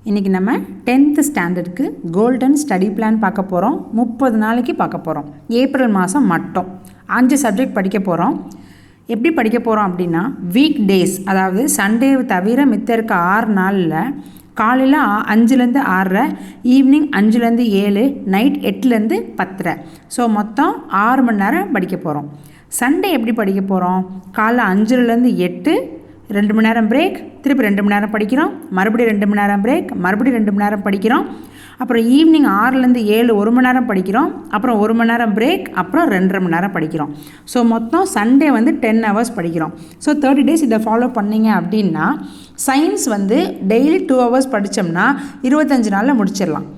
இன்றைக்கி நம்ம 10th ஸ்டாண்டர்டுக்கு golden study plan பார்க்க போகிறோம். 30 நாளைக்கு பார்க்க போகிறோம். ஏப்ரல் மாதம் மட்டும் 5 சப்ஜெக்ட் படிக்க போகிறோம். எப்படி படிக்க போகிறோம் அப்படின்னா, வீக் டேஸ், அதாவது சண்டேவை தவிர மித்த இருக்க 6 நாளில் காலையில் 5லேருந்து 6:30, ஈவினிங் 5லேருந்து 7, நைட் 8லேருந்து 10:30. ஸோ மொத்தம் 6 மணி நேரம் படிக்க போகிறோம். சண்டே எப்படி படிக்க போகிறோம்? காலைல 5லேருந்து 8, 2 மணி நேரம் பிரேக், திருப்பி 2 மணி நேரம் படிக்கிறோம், மறுபடியும் 2 மணி நேரம் பிரேக், மறுபடியும் 2 மணி நேரம் படிக்கிறோம். அப்புறம் ஈவினிங் 6லேருந்து 7 1 மணி நேரம் படிக்கிறோம், அப்புறம் 1 மணி நேரம் பிரேக், அப்புறம் 2.5 மணி நேரம் படிக்கிறோம். ஸோ மொத்தம் சண்டே 10 hours படிக்கிறோம். ஸோ 30 days இதை ஃபாலோ பண்ணிங்க அப்படின்னா, சயின்ஸ் டெய்லி 2 hours படித்தோம்னா 25 நாளில் முடிச்சிடலாம்.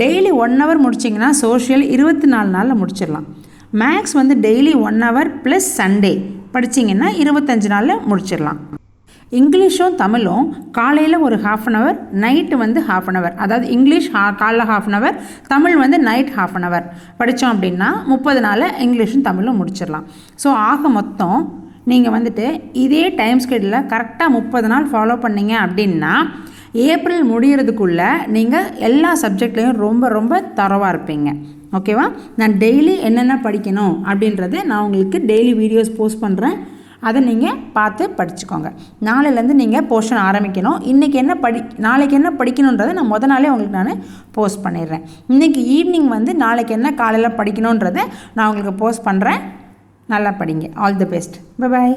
டெய்லி 1 hour முடிச்சிங்கன்னா சோஷியல் 24 நாளில் முடிச்சிடலாம். Max daily 1 hour plus Sunday படிச்சிங்கன்னா 25 நாளில் முடிச்சிடலாம். இங்கிலீஷும் தமிழும் காலையில் ஒரு 1/2 hour, நைட்டு 1/2 hour, அதாவது இங்கிலீஷ் காலைல 1/2 hour, தமிழ் நைட் 1/2 hour படித்தோம் அப்படின்னா 30 நாளில் இங்கிலீஷும் தமிழும் முடிச்சிடலாம். ஸோ ஆக மொத்தம் நீங்கள் இதே டைம் ஸ்கெடியூலில் கரெக்டாக 30 நாள் ஃபாலோ பண்ணிங்க அப்படின்னா ஏப்ரல் முடிகிறதுக்குள்ளே நீங்கள் எல்லா சப்ஜெக்ட்லேயும் ரொம்ப தரவாக இருப்பீங்க. ஓகேவா? நான் டெய்லி என்னென்ன படிக்கணும் அப்படின்றத நான் உங்களுக்கு டெய்லி வீடியோஸ் போஸ்ட் பண்ணுறேன். அதை நீங்கள் பார்த்து படிச்சுக்கோங்க. நாளையிலேருந்து நீங்கள் போர்ஷன் ஆரம்பிக்கணும். நாளைக்கு என்ன படிக்கணுன்றதை நான் நாளே உங்களுக்கு நான் போஸ்ட் பண்ணிடுறேன். இன்றைக்கி ஈவினிங் நாளைக்கு என்ன காலையில் படிக்கணுன்றதை நான் உங்களுக்கு போஸ்ட் பண்ணுறேன். நல்லா படிங்க. All the best. Bye bye.